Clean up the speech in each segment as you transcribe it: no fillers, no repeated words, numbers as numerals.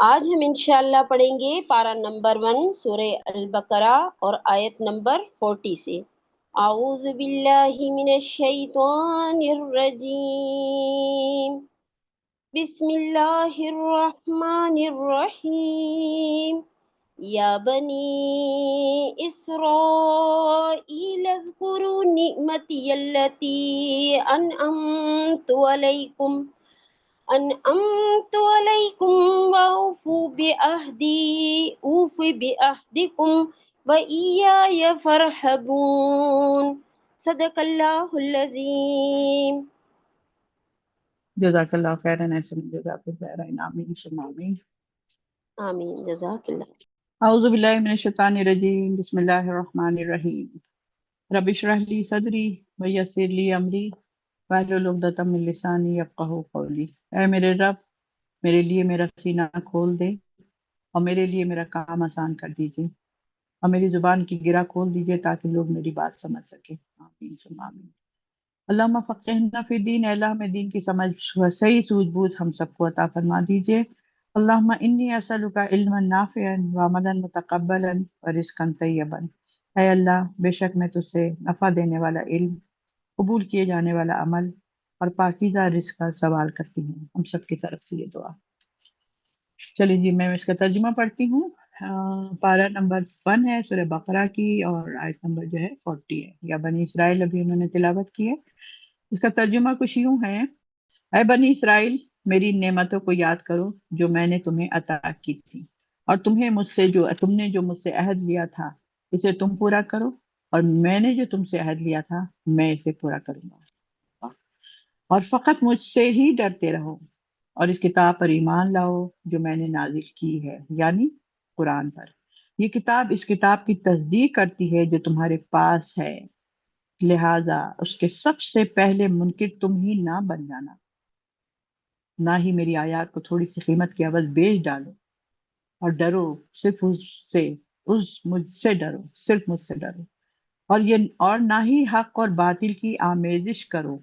آج ہم انشاءاللہ پڑھیں گے پارہ نمبر 1 سورہ البقرہ اور آیت نمبر 40 سے۔ اعوذ باللہ من الشیطان الرجیم، بسم اللہ الرحمن الرحیم، یا بنی اسرائیل اذکروا نعمتی التی انعمت علیکم واوفوا بعہدکم وإیای فارہبون۔ صدق اللہ العظیم۔ جزاک اللہ خیرا، ایسے میں جزاک خیرا، آمین ثم آمین۔ آمین، جزاک اللہ۔ اعوذ باللہ من الشیطان الرجیم، بسم اللہ الرحمن الرحیم۔ رب اشرح لی صدری ویسر لی امری واحلل عقدۃ من لسانی یفقہوا قولی۔ اے میرے رب، میرے لیے میرا سینہ کھول دے اور میرے لیے میرا کام آسان کر دیجیے، اور میری زبان کی گرہ کھول دیجیے تاکہ لوگ میری بات سمجھ سکیں۔ آمین ثم آمین۔ اللہم فقہنا فی الدین، اے اللہ ہمیں دین کی سمجھ صحیح سوجھ بوجھ ہم سب کو عطا فرما دیجیے۔ اللہم انی اسألک علما نافعا وعملا متقبلا ورزقا طیبا۔ اے اللہ، بے شک میں تجھ سے نفع دینے والا علم، قبول کیے جانے والا عمل اور پاکیزہ رزق کا سوال کرتی ہوں۔ ہم سب کی طرف سے یہ دعا۔ چلیے جی، میں اس کا ترجمہ پڑھتی ہوں۔ پارہ نمبر 1 ہے سورہ بقرہ کی، اور آیت نمبر جو ہے 40 ہے۔ یا بنی اسرائیل ابھی انہوں نے تلاوت کی ہے۔ اس کا ترجمہ کچھ یوں ہے: اے بنی اسرائیل، میری نعمتوں کو یاد کرو جو میں نے تمہیں عطا کی تھی، اور تم نے جو مجھ سے عہد لیا تھا اسے تم پورا کرو، اور میں نے جو تم سے عہد لیا تھا میں اسے پورا کروں گا، اور فقط مجھ سے ہی ڈرتے رہو، اور اس کتاب پر ایمان لاؤ جو میں نے نازل کی ہے، یعنی قرآن پر۔ یہ کتاب اس کتاب کی تصدیق کرتی ہے جو تمہارے پاس ہے، لہٰذا اس کے سب سے پہلے منکر تم ہی نہ بن جانا، نہ ہی میری آیات کو تھوڑی سی قیمت کی عوض بیچ ڈالو، اور ڈرو صرف مجھ سے ڈرو، صرف مجھ سے ڈرو، اور نہ ہی حق اور باطل کی آمیزش کرو،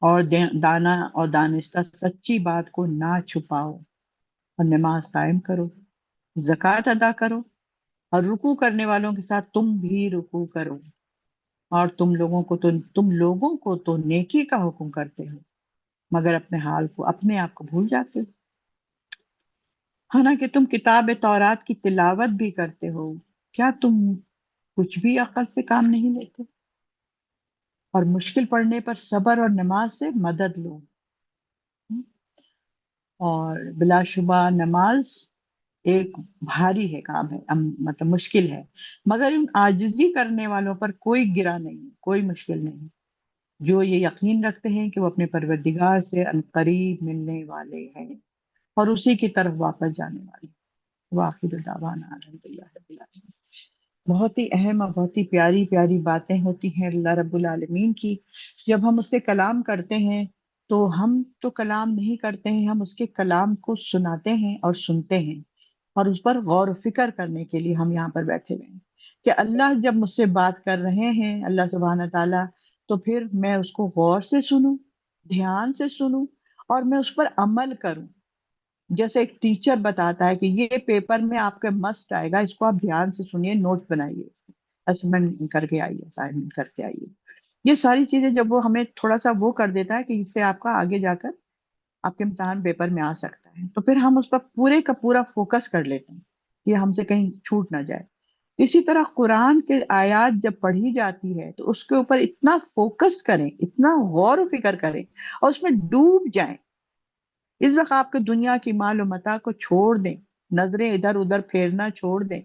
اور دانا اور دانستہ سچی بات کو نہ چھپاؤ، اور نماز قائم کرو، زکوٰۃ ادا کرو، اور رکوع کرنے والوں کے ساتھ تم بھی رکوع کرو، اور تم لوگوں کو تو نیکی کا حکم کرتے ہو، مگر اپنے آپ کو بھول جاتے ہو، حالانکہ تم کتاب تورات کی تلاوت بھی کرتے ہو، کیا تم کچھ بھی عقل سے کام نہیں لیتے؟ اور مشکل پڑنے پر صبر اور نماز سے مدد لو، اور بلا شبہ نماز ایک بھاری ہے کام ہے، مطلب مشکل ہے، مگر ان عاجزی کرنے والوں پر کوئی گرہ نہیں، کوئی مشکل نہیں، جو یہ یقین رکھتے ہیں کہ وہ اپنے پروردگار سے عنقریب ملنے والے ہیں اور اسی کی طرف واپس جانے والے ہیں۔ وآخر دعوانا الحمدللہ رب العالمین۔ بہت ہی اہم اور بہت ہی پیاری پیاری باتیں ہوتی ہیں اللہ رب العالمین کی۔ جب ہم اس سے کلام کرتے ہیں تو ہم تو کلام نہیں کرتے ہیں، ہم اس کے کلام کو سناتے ہیں اور سنتے ہیں، اور اس پر غور و فکر کرنے کے لیے ہم یہاں پر بیٹھے ہوئے ہیں کہ اللہ جب مجھ سے بات کر رہے ہیں، اللہ سبحانہ تعالیٰ، تو پھر میں اس کو غور سے سنوں، دھیان سے سنوں، اور میں اس پر عمل کروں۔ جیسے ایک ٹیچر بتاتا ہے کہ یہ پیپر میں آپ کا مسٹ آئے گا، اس کو آپ دھیان سے سنیے، نوٹ بنائیے، اسائنمنٹ کر کے آئیے، اسائنمنٹ کر کے آئیے۔ یہ ساری چیزیں جب وہ ہمیں تھوڑا سا وہ کر دیتا ہے کہ اس سے آپ کا آگے جا کر آپ کے امتحان پیپر میں آ سکتا ہے، تو پھر ہم اس پر پورے کا پورا فوکس کر لیتے ہیں کہ ہم سے کہیں چھوٹ نہ جائے۔ اسی طرح قرآن کے آیات جب پڑھی جاتی ہے تو اس کے اوپر اتنا فوکس کریں، اتنا غور و فکر کریں، اور اس میں ڈوب جائیں۔ اس وقت آپ کے دنیا کی مال و متاع کو چھوڑ دیں، نظریں ادھر ادھر پھیرنا چھوڑ دیں،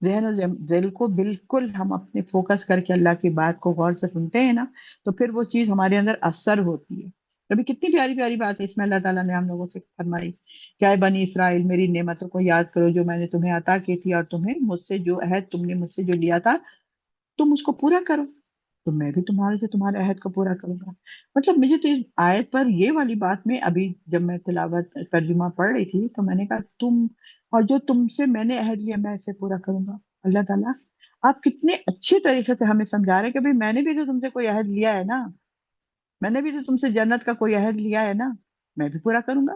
ذہن و دل کو بالکل ہم اپنے فوکس کر کے اللہ کی بات کو غور سے سنتے ہیں نا، تو پھر وہ چیز ہمارے اندر اثر ہوتی ہے۔ ابھی کتنی پیاری پیاری بات ہے اس میں اللہ تعالیٰ نے ہم لوگوں سے فرمائی کہ اے بنی اسرائیل، میری نعمتوں کو یاد کرو جو میں نے تمہیں عطا کی تھی، اور مجھ سے جو عہد تم نے مجھ سے جو لیا تھا تم اس کو پورا کرو، تو میں بھی تمہارے عہد کو پورا کروں گا۔ مطلب مجھے تو اس آیت پر یہ والی بات میں ابھی جب میں تلاوت ترجمہ پڑھ رہی تھی تو میں نے کہا اور جو تم سے میں نے عہد لیا میں اسے پورا کروں گا۔ اللہ تعالیٰ آپ کتنے اچھے طریقے سے ہمیں سمجھا رہے ہیں کہ بھئی میں نے بھی تو تم سے کوئی عہد لیا ہے نا، میں نے بھی تو تم سے جنت کا کوئی عہد لیا ہے نا، میں بھی پورا کروں گا۔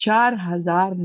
4000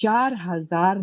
4000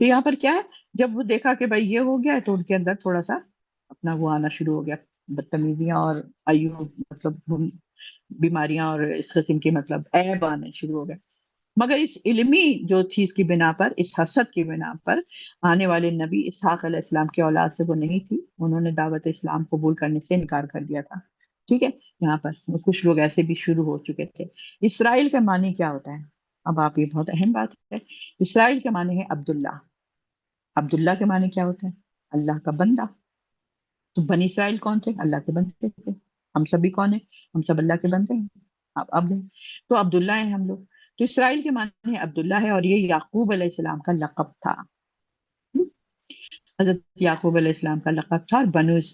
تو یہاں پر کیا ہے، جب وہ دیکھا کہ بھائی یہ ہو گیا ہے تو ان کے اندر تھوڑا سا اپنا وہ آنا شروع ہو گیا، بدتمیزیاں اور مطلب بیماریاں اور اس قسم کی مطلب عیب آنے شروع ہو گئے۔ مگر اس علمی جو چیز کی بنا پر، اس حسد کی بنا پر، آنے والے نبی اسحاق علیہ السلام کی اولاد سے وہ نہیں تھی، انہوں نے دعوت اسلام قبول کرنے سے انکار کر دیا تھا۔ ٹھیک ہے، یہاں پر کچھ لوگ ایسے بھی شروع ہو چکے تھے۔ اسرائیل کا معنی کیا ہوتا ہے؟ اب آپ، یہ بہت اہم بات ہے۔ اسرائیل کے معنی ہے عبداللہ۔ عبداللہ کے معنی کیا ہوتا ہے؟ اللہ کا بندہ۔ تو بنی اسرائیل کون تھے؟ اللہ کے بندے تھے۔ ہم سبھی کون ہیں؟ ہم سب اللہ کے بندے ہیں، اب ہیں۔ تو عبداللہ ہیں ہم لوگ۔ تو اسرائیل کے معنی عبداللہ ہے، اور یہ یعقوب علیہ السلام کا لقب تھا۔ حضرت یعقوب علیہ السلام کا لقب تھا، اور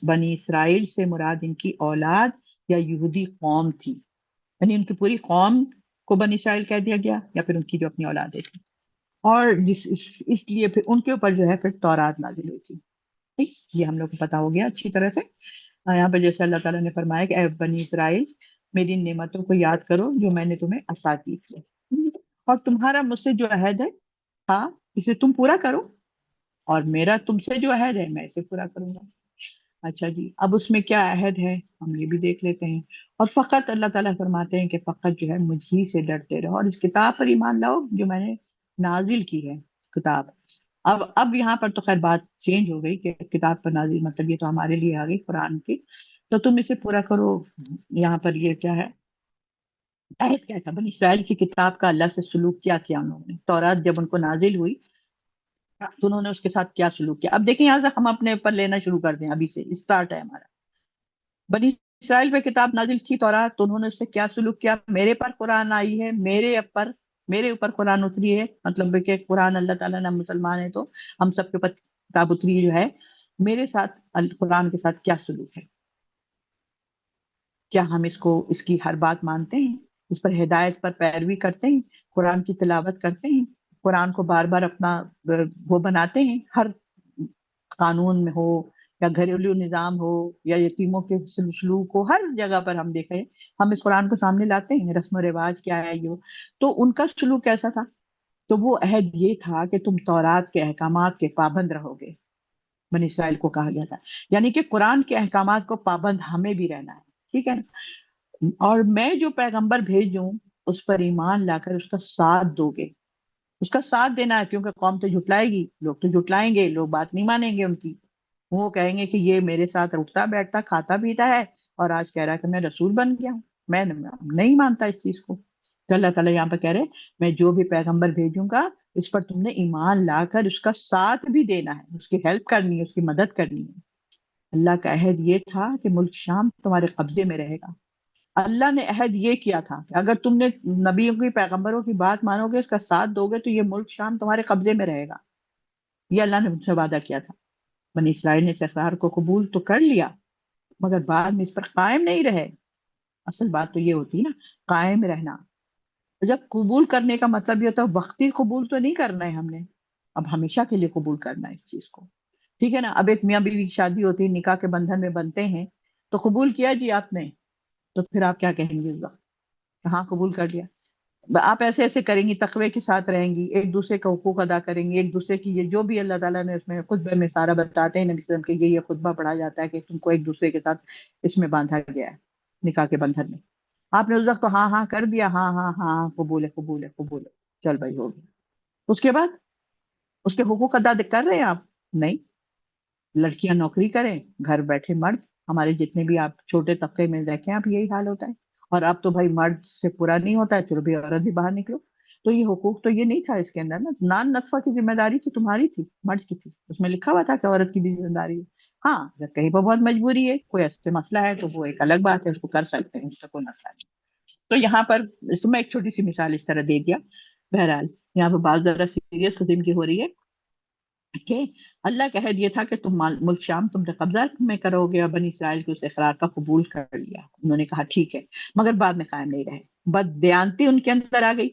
بنی اسرائیل سے مراد ان کی اولاد یا یہودی قوم تھی، یعنی ان کی پوری قوم کو بنی اسرائیل کہہ دیا گیا، یا پھر ان کی جو اپنی اولادیں تھیں۔ اور اس لیے پھر ان کے اوپر جو ہے پھر تورات نازل ہوئی تھی۔ ٹھیک، یہ ہم لوگ کو پتا ہو گیا اچھی طرح سے۔ یہاں پہ جیسے اللہ تعالیٰ نے فرمایا کہ اے بنی اسرائیل، میری نعمتوں کو یاد کرو جو میں نے تمہیں عطا کی تھی، اور تمہارا مجھ سے جو عہد ہے ہاں اسے تم پورا کرو، اور میرا تم سے جو عہد ہے میں اسے پورا کروں گا۔ اچھا جی، اب اس میں کیا عہد ہے ہم یہ بھی دیکھ لیتے ہیں۔ اور فقط اللہ تعالیٰ فرماتے ہیں کہ فقط جو ہے مجھ ہی سے ڈرتے رہو، اور اس کتاب پر ایمان لاؤ جو میں نے نازل کی ہے، کتاب۔ اب یہاں پر تو خیر بات چینج ہو گئی کہ کتاب پر نازل مطلب یہ تو ہمارے لیے آ گئی قرآن کی، تو تم اسے پورا کرو۔ یہاں پر یہ کیا ہے، عہد کیا تھا؟ بنی اسرائیل کی کتاب کا اللہ سے سلوک کیا انہوں نے؟ تورات جب ان کو نازل ہوئی تو انہوں نے اس کے ساتھ کیا سلوک کیا؟ اب دیکھیں، یہاں سے ہم اپنے اوپر لینا شروع کر دیں، ابھی سے اسٹارٹ ہے ہمارا۔ بنی اسرائیل پہ کتاب نازل تھی تورات، تو انہوں نے اس سے کیا سلوک کیا؟ میرے پر قرآن آئی ہے، میرے اوپر قرآن اتری ہے، مطلب کہ قرآن اللہ تعالیٰ نے، ہم مسلمان ہیں تو ہم سب کے اوپر کتاب اتری جو ہے، میرے ساتھ قرآن کے ساتھ کیا سلوک ہے؟ کیا ہم اس کی ہر بات مانتے ہیں؟ اس پر ہدایت پر پیروی کرتے ہیں؟ قرآن کی تلاوت کرتے ہیں؟ قرآن کو بار بار اپنا وہ بناتے ہیں، ہر قانون میں ہو یا گھریلو نظام ہو یا یتیموں کے سلوک ہو، ہر جگہ پر ہم دیکھیں ہم اس قرآن کو سامنے لاتے ہیں، رسم و رواج کیا ہے یہ، تو ان کا سلوک کیسا تھا؟ تو وہ عہد یہ تھا کہ تم تورات کے احکامات کے پابند رہو گے، بنی اسرائیل کو کہا گیا تھا، یعنی کہ قرآن کے احکامات کو پابند ہمیں بھی رہنا ہے، ٹھیک ہے نا؟ اور میں جو پیغمبر بھیجوں اس پر ایمان لا کر اس کا ساتھ دو گے، اس کا ساتھ دینا ہے، کیونکہ قوم تو جھٹلائے گی، لوگ تو جھٹلائیں گے، لوگ بات نہیں مانیں گے ان کی، وہ کہیں گے کہ یہ میرے ساتھ اٹھتا بیٹھتا کھاتا پیتا ہے اور آج کہہ رہا ہے کہ میں رسول بن گیا ہوں، میں نہیں مانتا اس چیز کو۔ تو اللہ تعالیٰ یہاں پہ کہہ رہے میں جو بھی پیغمبر بھیجوں گا اس پر تم نے ایمان لا کر اس کا ساتھ بھی دینا ہے، اس کی ہیلپ کرنی ہے، اس کی مدد کرنی ہے۔ اللہ کا عہد یہ تھا کہ ملک شام تمہارے قبضے میں رہے گا۔ اللہ نے عہد یہ کیا تھا کہ اگر تم نے نبیوں کی، پیغمبروں کی بات مانو گے، اس کا ساتھ دو گے، تو یہ ملک شام تمہارے قبضے میں رہے گا۔ یہ اللہ نے ان سے وعدہ کیا تھا۔ بنی اسرائیل نے اس اقرار کو قبول تو کر لیا، مگر بعد میں اس پر قائم نہیں رہے۔ اصل بات تو یہ ہوتی ہے نا، قائم رہنا۔ جب قبول کرنے کا مطلب یہ ہوتا ہے وقتی قبول تو نہیں کرنا ہے ہم نے، اب ہمیشہ کے لیے قبول کرنا ہے اس چیز کو، ٹھیک ہے نا؟ اب ایک میاں بیوی کی شادی ہوتی ہے، نکاح کے بندھن میں بنتے ہیں، تو قبول کیا جی آپ نے، تو پھر آپ کیا کہیں گے اس وقت؟ ہاں قبول کر لیا۔ آپ ایسے ایسے کریں گی، تقوی کے ساتھ رہیں گی، ایک دوسرے کا حقوق ادا کریں گی، ایک دوسرے کی یہ جو بھی اللہ تعالیٰ نے اس میں خطبے میں سارا بتاتے ہیں، نبی صلی اللہ علیہ وسلم کے یہ خطبہ پڑھا جاتا ہے کہ تم کو ایک دوسرے کے ساتھ اس میں باندھا گیا ہے، نکاح کے بندھن میں۔ آپ نے اس وقت تو ہاں ہاں کر دیا، ہاں ہاں ہاں قبول ہے قبول ہے قبول ہے، چل بھائی ہو گیا۔ اس کے بعد اس کے حقوق ادا کر رہے ہیں آپ؟ نہیں۔ لڑکیاں نوکری کریں، گھر بیٹھے مرد، ہمارے جتنے بھی آپ چھوٹے طبقے میں دیکھیں آپ یہی حال ہوتا ہے، اور اب تو بھائی مرد سے پورا نہیں ہوتا ہے، چلو بھی عورت بھی باہر نکلو۔ تو یہ حقوق تو یہ نہیں تھا اس کے اندر نا، نان نطفہ کی ذمہ داری تو تمہاری تھی، مرد کی تھی، اس میں لکھا ہوا تھا کہ عورت کی بھی ذمہ داری ہے۔ ہاں اگر کہیں پر بہت مجبوری ہے، کوئی ایسے مسئلہ ہے تو وہ ایک الگ بات ہے، اس کو کر سکتے ہیں، اس کا کوئی مسئلہ نہیں۔ تو یہاں پر اس میں ایک چھوٹی سی مثال اس طرح دے دیا۔ بہرحال یہاں پہ بات ذرا سیریس قسم کی ہو رہی ہے کہ اللہ کا عہد یہ تھا کہ تم ملک شام تم نے قبضہ میں کرو گے، اور بنی اسرائیل کے اس اقرار کا قبول کر لیا، انہوں نے کہا ٹھیک ہے، مگر بعد میں قائم نہیں رہے، بد دیانتی ان کے اندر آ گئی،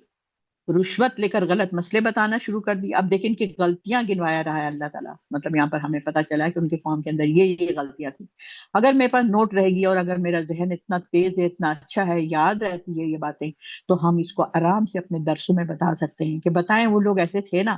رشوت لے کر غلط مسئلے بتانا شروع کر دی۔ اب دیکھیں ان کی غلطیاں گنوایا رہا ہے اللہ تعالیٰ، مطلب یہاں پر ہمیں پتا چلا ہے کہ ان کے قوم کے اندر یہ غلطیاں تھیں۔ اگر میرے پاس نوٹ رہے گی اور اگر میرا ذہن اتنا تیز ہے، اتنا اچھا ہے، یاد رہتی ہے یہ باتیں، تو ہم اس کو آرام سے اپنے درسوں میں بتا سکتے ہیں کہ بتائیں وہ لوگ ایسے تھے نا،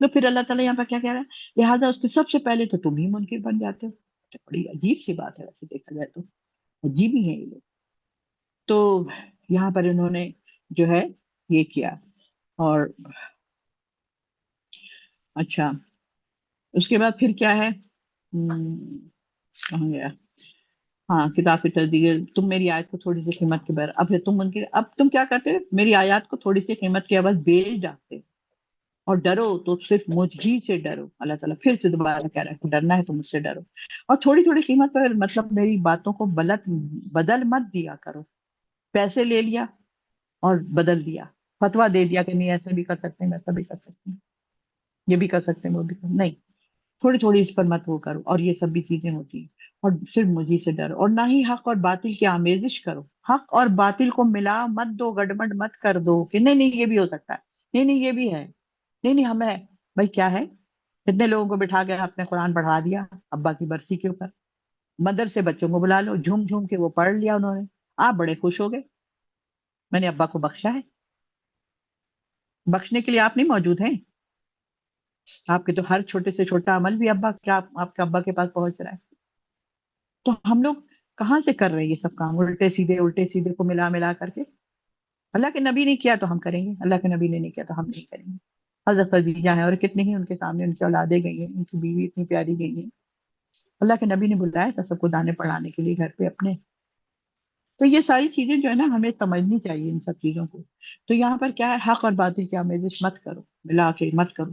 تو پھر اللہ تعالیٰ یہاں پر کیا کہہ رہا ہے، لہٰذا اس کے سب سے پہلے تو تم ہی منکر بن جاتے ہو. تو بڑی عجیب سی بات ہے ویسے دیکھا جائے تو، عجیب ہی ہے یہ لوگ. تو یہاں پر انہوں نے جو ہے یہ کیا. اور اچھا اس کے بعد پھر کیا ہے، کہاں گیا، ہاں کتاب کی تصدیق، تم میری آیت کو تھوڑی سی قیمت کے بر، اب تم ان کے، اب تم کیا کرتے ہو، میری آیات کو تھوڑی سی قیمت کے عوض بیچ ڈالتے ہو. اور ڈرو تو صرف مجھ ہی سے ڈرو. اللہ تعالیٰ پھر سے دوبارہ کہہ رہا ہے کہ ڈرنا ہے تو مجھ سے ڈرو. اور تھوڑی تھوڑی قیمت پر مطلب میری باتوں کو بدل مت دیا کرو. پیسے لے لیا اور بدل دیا، فتوا دے دیا کہ نہیں ایسا بھی کر سکتے ہیں ویسا بھی کر سکتے ہیں، یہ بھی کر سکتے ہیں وہ بھی کر، نہیں، تھوڑی تھوڑی اس پر مت وہ کرو. اور یہ سب بھی چیزیں ہوتی ہیں. اور صرف مجھے سے ڈرو، اور نہ ہی حق اور باطل کی آمیزش کرو. حق اور باطل کو ملا مت دو، گڑبڑ مت کر دو کہ نہیں نہیں یہ بھی ہو سکتا ہے، نہیں نہیں یہ بھی ہے، نہیں نہیں ہمیں بھائی کیا ہے. اتنے لوگوں کو بٹھا کے آپ نے قرآن پڑھا دیا ابا کی برسی کے اوپر. مدرسے بچوں کو بلا لو، جھوم جھوم کے وہ پڑھ لیا انہوں نے، آپ بڑے خوش ہو گئے میں نے ابا کو بخشا ہے. بخشنے کے لیے آپ نہیں موجود ہیں. آپ کے تو ہر چھوٹے سے چھوٹا عمل بھی ابا کیا آپ کے ابا کے پاس پہنچ رہا ہے. تو ہم لوگ کہاں سے کر رہے ہیں یہ سب کام، الٹے سیدھے کو ملا ملا کر کے. اللہ کے نبی نے کیا تو ہم کریں گے، اللہ کے نبی نے نہیں کیا تو ہم نہیں کریں گے. حضرت خدیجہ ہیں اور کتنے ہی ان کے سامنے ان کی اولادیں گئی ہیں، ان کی بیوی اتنی پیاری گئی ہیں. اللہ کے نبی نے بلایا تھا سب کو دانے پڑھانے کے لیے گھر پہ اپنے. تو یہ ساری چیزیں جو ہے نا ہمیں سمجھنی چاہیے ان سب چیزوں کو. تو یہاں پر کیا ہے، حق اور باطل کی آمیزش مت کرو، ملا کے مت کرو.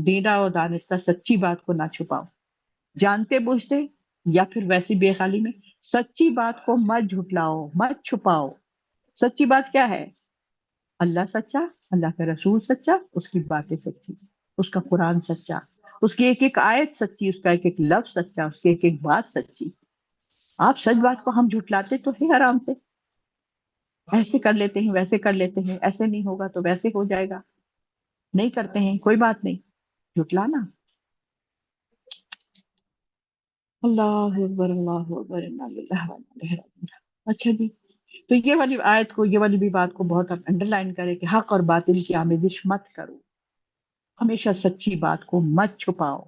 دینا اور دانستہ سچی بات کو نہ چھپاؤ، جانتے بوجھتے یا پھر ویسی بے خالی میں. سچی بات کو مت جھٹلاؤ مت چھپاؤ. سچی بات کیا ہے، اللہ سچا، اللہ کا رسول سچا، اس کی باتیں سچی، اس کا قرآن سچا، اس کی ایک ایک آیت سچی، اس کا ایک ایک لفظ سچا، اس کی ایک ایک بات سچی. آپ سچ بات کو ہم جھٹلاتے تو ہے آرام سے، ایسے کر لیتے ہیں ویسے کر لیتے ہیں، ایسے نہیں ہوگا تو ویسے ہو جائے گا، نہیں کرتے ہیں کوئی بات نہیں، جھٹلانا. اللہ اکبر اللہ اکبر انا للہ و انا الیہ راجعون. اچھا جی، تو یہ والی آیت کو، یہ والی بھی بات کو بہت آپ انڈر لائن کریں کہ حق اور باطل کی آمیزش مت کرو، ہمیشہ سچی بات کو مت چھپاؤ.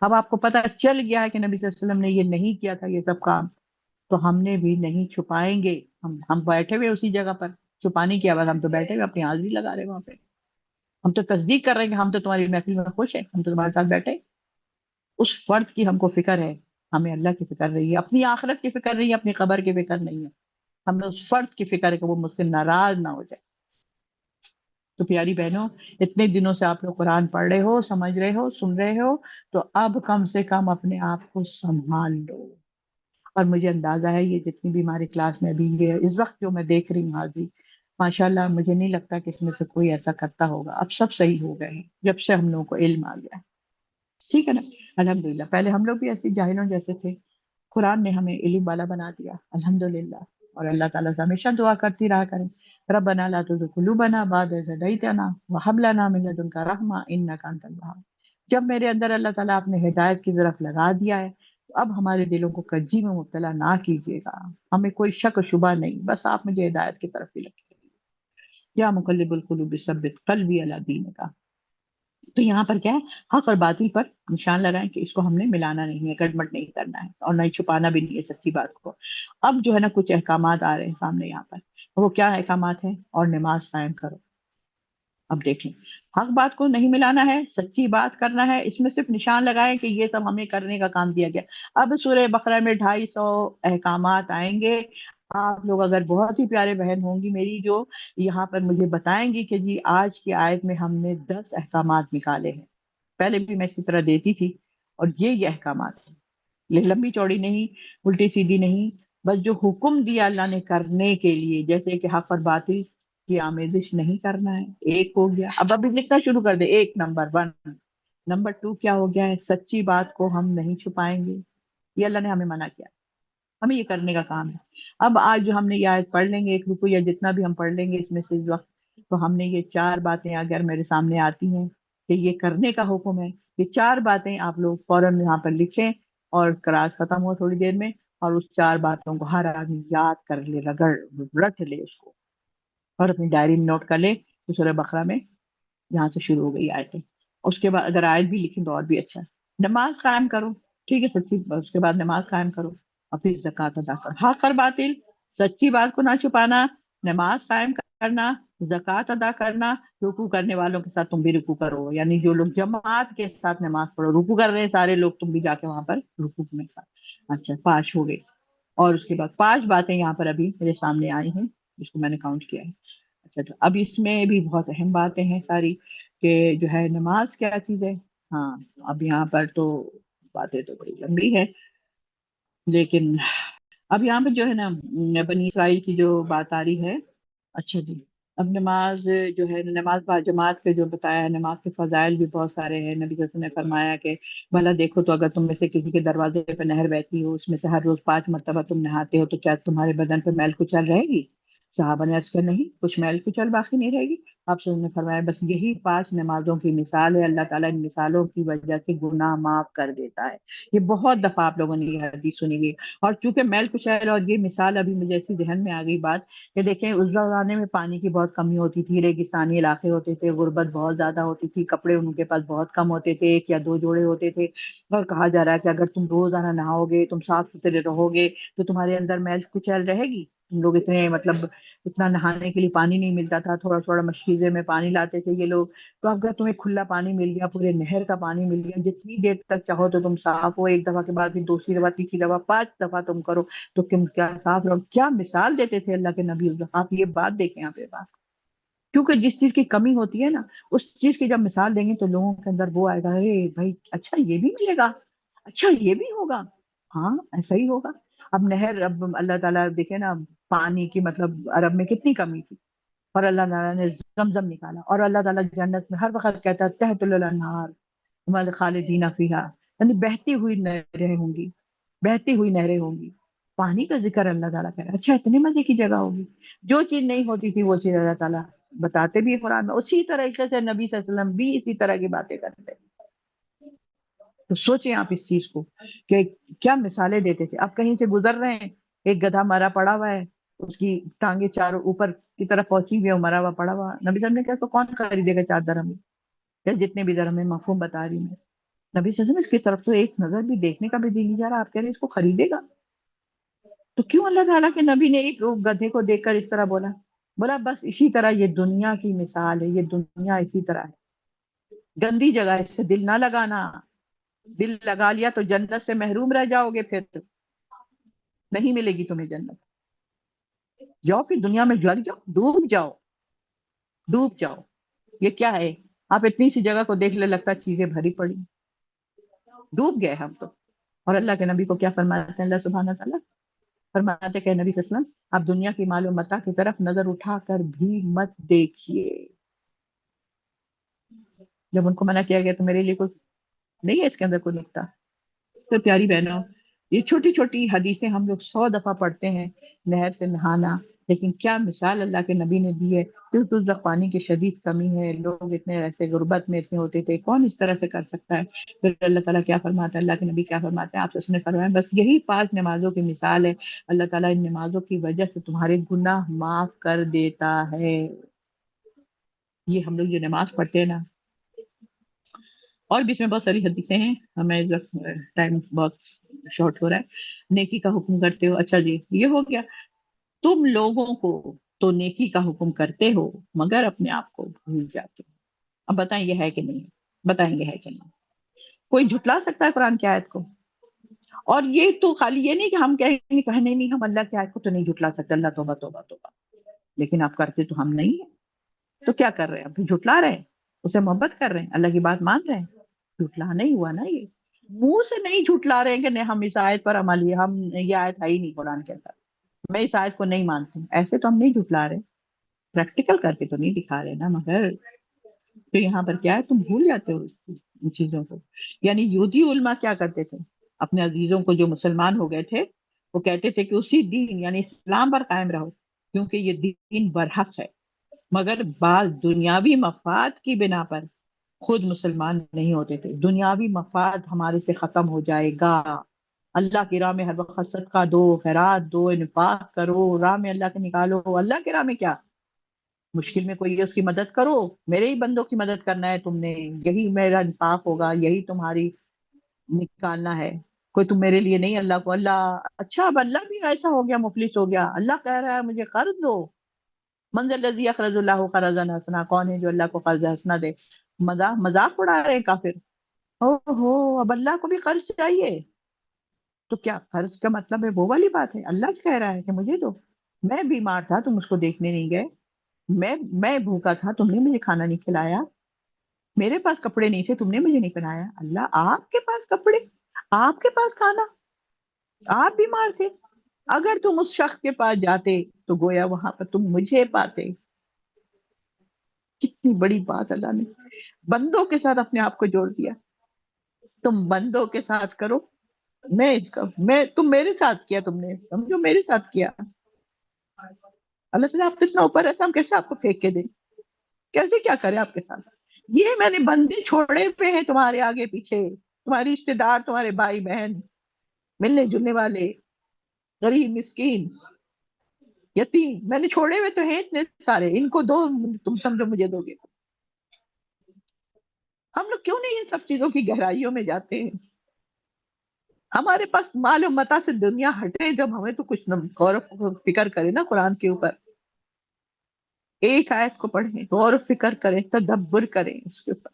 اب آپ کو پتہ چل گیا ہے کہ نبی صلی اللہ علیہ وسلم نے یہ نہیں کیا تھا یہ سب کام، تو ہم نے بھی نہیں چھپائیں گے. ہم بیٹھے ہوئے اسی جگہ پر، چھپانے کی آواز، ہم تو بیٹھے ہوئے اپنی حاضری لگا رہے وہاں پہ. ہم تو تصدیق کر رہے ہیں کہ ہم تو تمہاری محفل میں خوش ہیں، ہم تو تمہارے ساتھ بیٹھے. اس فرد کی ہم کو فکر ہے، ہمیں اللہ کی فکر رہی ہے، اپنی آخرت کی فکر رہی ہے، اپنی قبر کی فکر نہیں ہے. ہمیں اس فرد کی فکر ہے کہ وہ مجھ سے ناراض نہ ہو جائے. تو پیاری بہنوں، اتنے دنوں سے آپ لوگ قرآن پڑھ رہے ہو، سمجھ رہے ہو، سن رہے ہو، تو اب کم سے کم اپنے آپ کو سنبھال لو. اور مجھے اندازہ ہے یہ جتنی بھی ہماری کلاس میں ابھی یہ اس وقت جو میں دیکھ رہی ہوں حاضری، ماشاء اللہ مجھے نہیں لگتا کہ اس میں سے کوئی ایسا کرتا ہوگا. اب سب صحیح ہو گئے ہیں جب سے ہم لوگوں کو علم آ گیا. ٹھیک ہے نا، الحمدللہ. پہلے ہم لوگ بھی ایسے جاہلوں جیسے تھے، قرآن نے ہمیں علم والا بنا دیا الحمدللہ. اور اللہ تعالیٰ سے ہمیشہ دعا کرتی رہا کریں، ربنا لا تزغ قلوبنا بعد إذ هديتنا وهب لنا من لدنك رحمة إنك أنت الوهاب. جب میرے اندر اللہ تعالیٰ آپ نے ہدایت کی طرف لگا دیا ہے تو اب ہمارے دلوں کو کجی میں مبتلا نہ کیجیے گا. ہمیں کوئی شک و شبہ نہیں، بس آپ مجھے ہدایت کی طرف ہی لگے. یا مقلب القلوب ثبت قلبی علی دینک. تو یہاں پر کیا ہے، حق اور باطل پر نشان لگائیں کہ اس کو ہم نے ملانا نہیں ہے، گڑبڑ نہیں کرنا ہے، اور نہ ہی چھپانا بھی نہیں ہے سچی بات کو. اب جو ہے نا کچھ احکامات آ رہے ہیں سامنے یہاں پر، وہ کیا احکامات ہیں، اور نماز قائم کرو. اب دیکھیں، حق بات کو نہیں ملانا ہے، سچی بات کرنا ہے، اس میں صرف نشان لگائیں کہ یہ سب ہمیں کرنے کا کام دیا گیا. اب سورہ بقرہ میں 250 احکامات آئیں گے. آپ لوگ اگر بہت ہی پیارے بہن ہوں گی میری جو یہاں پر مجھے بتائیں گی کہ جی آج کی آیت میں ہم نے 10 احکامات نکالے ہیں. پہلے بھی میں اسی طرح دیتی تھی، اور یہ احکامات ہیں، یہ لمبی چوڑی نہیں، الٹی سیدھی نہیں، بس جو حکم دیا اللہ نے کرنے کے لیے، جیسے کہ حق اور باطل کی آمیزش نہیں کرنا ہے، ایک ہو گیا. اب ابھی لکھنا شروع کر دے، ایک نمبر 1. نمبر 2 کیا ہو گیا ہے، سچی بات کو ہم نہیں چھپائیں گے، یہ اللہ نے ہمیں منع کیا، ہمیں یہ کرنے کا کام ہے. اب آج جو ہم نے یہ آیت پڑھ لیں گے، ایک رکو یا جتنا بھی ہم پڑھ لیں گے اس میں سے اس وقت، تو ہم نے یہ 4 باتیں اگر میرے سامنے آتی ہیں کہ یہ کرنے کا حکم ہے، یہ 4 باتیں آپ لوگ فوراً یہاں پر لکھیں، اور کلاس ختم ہو تھوڑی دیر میں، اور اس 4 باتوں کو ہر آدمی یاد کر لے، رٹ لے اس کو، اور اپنی ڈائری میں نوٹ کر لے کہ سورہ بقرہ میں یہاں سے شروع ہو گئی آیتیں. اس کے بعد اگر آیت بھی لکھیں تو اور بھی اچھا ہے. نماز قائم کرو، ٹھیک ہے، سچی. اس کے بعد نماز قائم کرو اور پھر زکوٰۃ ادا کرو. حق اور باطل، سچی بات کو نہ چھپانا، نماز قائم کرنا، زکوٰۃ ادا کرنا، رکوع کرنے والوں کے ساتھ تم بھی رکوع کرو. یعنی جو لوگ جماعت کے ساتھ نماز پڑھو، رکوع کر رہے ہیں سارے لوگ، تم بھی جا کے وہاں پر رکوع میں. اچھا، 5 ہو گئے. اور اس کے بعد 5 باتیں یہاں پر ابھی میرے سامنے آئی ہیں جس کو میں نے کاؤنٹ کیا ہے. اچھا، تو اب اس میں بھی بہت اہم باتیں ہیں ساری کہ جو ہے نماز کیا چیز ہے. ہاں، اب یہاں پر تو باتیں تو بڑی لمبی ہے، لیکن اب یہاں پہ جو ہے نا بنی اسرائیل کی جو بات آ رہی ہے. اچھا جی، اب نماز جو ہے، نماز با جماعت کے جو بتایا ہے، نماز کے فضائل بھی بہت سارے ہیں. نبی صلی اللہ علیہ وسلم نے فرمایا کہ بھلا دیکھو تو اگر تم میں سے کسی کے دروازے پہ نہر بہتی ہو، اس میں سے ہر روز 5 مرتبہ تم نہاتے ہو، تو کیا تمہارے بدن پہ میل کچل رہے گی؟ صحابہ نے عرض کیا نہیں، کچھ میل کچل باقی نہیں رہے گی. آپ سے نے فرمایا بس یہی 5 نمازوں کی مثال ہے. اللہ تعالیٰ ان مثالوں کی وجہ سے گناہ معاف کر دیتا ہے. یہ بہت دفعہ آپ لوگوں نے یہ حدیث سنی ہوئی. اور چونکہ میل کچیل اور یہ مثال ابھی مجھے ایسی ذہن میں آ گئی بات کہ دیکھیں اس زمانے میں پانی کی بہت کمی ہوتی تھی، ریگستانی علاقے ہوتے تھے، غربت بہت زیادہ ہوتی تھی، کپڑے ان کے پاس بہت کم ہوتے تھے، 1 یا 2 جوڑے ہوتے تھے. اور کہا جا رہا ہے کہ اگر تم روزانہ نہاؤ گے، تم صاف ستھرے رہو گے، تو تمہارے اندر میل کچیل رہے گی. تم لوگ اتنے مطلب اتنا نہانے کے لیے پانی نہیں ملتا تھا، تھوڑا تھوڑا مشکیزے میں پانی لاتے تھے یہ لوگ. تو اب اگر تمہیں کھلا پانی مل گیا، پورے نہر کا پانی مل گیا، جتنی دیر تک چاہو تو تم صاف ہو. 1 دفعہ کے بعد پھر دوسری دفعہ، تیسری دفعہ، 5 دفعہ تم کرو تو تم کیا صاف رہو. کیا مثال دیتے تھے اللہ کے نبی. آپ یہ بات دیکھیں یہاں پہ بات، کیونکہ جس چیز کی کمی ہوتی ہے نا، اس چیز کی جب مثال دیں گے تو لوگوں کے اندر وہ آئے گا، ارے بھائی اچھا یہ بھی ملے گا، اچھا یہ بھی ہوگا. ہاں ایسا ہی ہوگا. اب نہر، اب اللہ تعالیٰ دیکھیں نا، پانی کی مطلب عرب میں کتنی کمی تھی، اور اللہ تعالیٰ نے زمزم نکالا. اور اللہ تعالیٰ جنت میں ہر وقت کہتا ہے تحت الانہار خالدین فیہا، یعنی بہتی ہوئی نہریں ہوں گی، بہتی ہوئی نہریں ہوں گی. پانی کا ذکر اللہ تعالیٰ کہہ رہا ہے. اچھا اتنے مزے کی جگہ ہوگی. جو چیز نہیں ہوتی تھی وہ چیز اللہ تعالیٰ بتاتے بھی قرآن میں. اسی طریقے سے نبی صلی اللہ علیہ وسلم بھی اسی طرح کی باتیں کرتے ہیں. تو سوچیں آپ اس چیز کو کہ کیا مثالیں دیتے تھے. آپ کہیں سے گزر رہے ہیں، ایک گدھا مرا پڑا ہوا ہے، اس کی ٹانگیں چاروں اوپر کی طرف پہنچی ہوئی ہے، مرا ہوا پڑا ہوا. نبی صلی اللہ علیہ وسلم نے کہا تو کون خریدے گا 4 درہم میں، یا جتنے بھی درہم میں، مفہوم بتا رہی ہوں میں. نبی صلی اللہ علیہ وسلم اس کی طرف سے ایک نظر بھی دیکھنے کا بھی دے نہیں جا رہا، آپ کہہ رہے ہیں اس کو خریدے گا. تو کیوں اللہ تعالیٰ کے نبی نے ایک گدھے کو دیکھ کر اس طرح بولا؟ بولا بس اسی طرح یہ دنیا کی مثال ہے، یہ دنیا اسی طرح ہے، گندی جگہ ہے، اس سے دل نہ لگانا. دل لگا لیا تو جنت سے محروم رہ جاؤ گے، پھر نہیں ملے گی تمہیں جنت. جاؤ پھر دنیا میں جل جاؤ، ڈوب جاؤ، ڈوب جاؤ. یہ کیا ہے؟ آپ اتنی سی جگہ کو دیکھ لے لگتا چیزیں بھری پڑی، ڈوب گئے ہم تو. اور اللہ کے نبی کو کیا فرماتے ہیں اللہ سبحانہ تعالیٰ؟ فرماتے کہ نبی صلی اللہ علیہ وسلم آپ دنیا کی مال و متاع کی طرف نظر اٹھا کر بھی مت دیکھیے. جب ان کو منع کیا گیا تو میرے لیے کوئی نہیں ہے اس کے اندر کوئی نکتہ. تو پیاری بہنوں، یہ چھوٹی چھوٹی حدیثیں ہم لوگ 100 دفعہ پڑھتے ہیں، نہر سے نہانا، لیکن کیا مثال اللہ کے نبی نے دی ہے. پھر پانی کی شدید کمی ہے، لوگ اتنے ایسے غربت میں اتنے ہوتے تھے، کون اس طرح سے کر سکتا ہے. پھر اللہ تعالیٰ کیا فرماتا ہے، اللہ کے نبی کیا فرماتے ہیں، آپ سے اس نے فرمایا بس یہی 5 نمازوں کی مثال ہے. اللہ تعالیٰ ان نمازوں کی وجہ سے تمہارے گناہ معاف کر دیتا ہے. یہ ہم لوگ جو نماز پڑھتے ہیں نا، اور بھی اس میں بہت ساری حدیثیں ہیں، ہمیں ٹائم بہت شارٹ ہو رہا ہے. نیکی کا حکم کرتے ہو، اچھا جی یہ ہو گیا. تم لوگوں کو تو نیکی کا حکم کرتے ہو مگر اپنے آپ کو بھول جاتے ہو. اب بتائیں یہ ہے کہ نہیں؟ بتائیں گے ہے کہ نہیں؟ کوئی جھٹلا سکتا ہے قرآن کی آیت کو؟ اور یہ تو خالی یہ نہیں کہ ہم کہیں گے کہ نہیں نہیں ہم اللہ کی آیت کو تو نہیں جھٹلا سکتے، اللہ توبہ توبہ توبہ، لیکن آپ کرتے تو ہم نہیں ہیں. تو کیا کر رہے ہیں؟ اب جھٹلا رہے ہیں، اسے محبت کر رہے ہیں، اللہ کی بات مان رہے ہیں. جھٹلا نہیں ہوا نا. یہ منہ سے نہیں جھٹلا رہے ہیں کہ نہیں ہم اس آیت پر عمل، ہم یہ آیت ہے ہی نہیں قرآن کے اندر، میں اس آیت کو نہیں مانتی ہوں، ایسے تو ہم نہیں جھٹلا رہے. پریکٹیکل کر کے تو نہیں دکھا رہے نا. مگر تو یہاں پر کیا ہے، تم بھول جاتے ہو ان چیزوں کو. یعنی یہودی علماء کیا کرتے تھے، اپنے عزیزوں کو جو مسلمان ہو گئے تھے وہ کہتے تھے کہ اسی دین یعنی اسلام پر قائم رہو، کیونکہ یہ دین برحق ہے. مگر بعض دنیاوی مفاد کی بنا پر خود مسلمان نہیں ہوتے تھے. دنیاوی مفاد ہمارے سے ختم ہو جائے گا، اللہ کی راہ میں ہر وقت صدقہ دو، خیرات دو، انفاق کرو، راہ میں اللہ کے نکالو. اللہ کی راہ میں کیا، مشکل میں کوئی ہے اس کی مدد کرو، میرے ہی بندوں کی مدد کرنا ہے تم نے، یہی میرا انفاق ہوگا، یہی تمہاری نکالنا ہے، کوئی تم میرے لیے نہیں اللہ کو، اللہ اچھا اب اللہ بھی ایسا ہو گیا مفلس ہو گیا، اللہ کہہ رہا ہے مجھے قرض دو، منزل الذی اقرض اللہ قرضا حسنا، کون ہے جو اللہ کو قرض حسنا دے؟ مذاق اڑا رہے ہیں کافر، او ہو اب اللہ کو بھی قرض چاہیے، تو کیا قرض کا مطلب ہے وہ والی بات ہے؟ اللہ کہہ رہا ہے کہ مجھے دو، میں بیمار تھا تم اس کو دیکھنے نہیں گئے، میں بھوکا تھا تم نے مجھے کھانا نہیں کھلایا، میرے پاس کپڑے نہیں تھے تم نے مجھے نہیں پہنایا، اللہ آپ کے پاس کپڑے، آپ کے پاس کھانا، آپ بیمار تھے، اگر تم اس شخص کے پاس جاتے تو گویا وہاں پر تم مجھے پاتے، کتنی بڑی بات اللہ نے بندوں کے ساتھ اپنے آپ کو جوڑ دیا، تم بندوں کے ساتھ کرو، میں اس کا میں تم میرے ساتھ کیا، تم نے سمجھو میرے ساتھ کیا، اللہ تعالیٰ آپ کتنا اوپر ہے، ہم کیسے آپ کو پھینک کے دیں، کیسے کیا کرے آپ کے ساتھ؟ یہ میں نے بندے چھوڑے پہ ہیں تمہارے آگے پیچھے، تمہاری رشتے دار، تمہارے بھائی بہن، ملنے جلنے والے، غریب مسکین یتیم، میں نے چھوڑے ہوئے تو ہیں اتنے سارے، ان کو دو، تم سمجھو مجھے دو گے؟ ہم لوگ کیوں نہیں ان سب چیزوں کی گہرائیوں میں جاتے ہیں؟ ہمارے پاس مال و متا سے دنیا ہٹے جب، ہمیں تو کچھ نہ غور و فکر کرے نا قرآن کے اوپر، ایک آیت کو پڑھیں، غور و فکر کریں، تدبر کریں اس کے اوپر،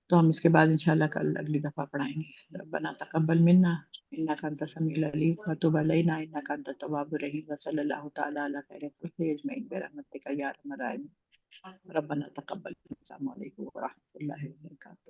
تو ہم اس کے بعد انشاءاللہ کل اگلی دفعہ پڑھائیں گے۔ ربنا تقبل منا انک انت السمیع العلیم وتب علینا انک انت التواب الرحیم وصلی اللہ تعالی علی خیر خلقہ اجمعین برحمتک یا ارحم الراحمین۔ ربنا تقبل، السلام علیکم ورحمۃ اللہ وبرکاتہ۔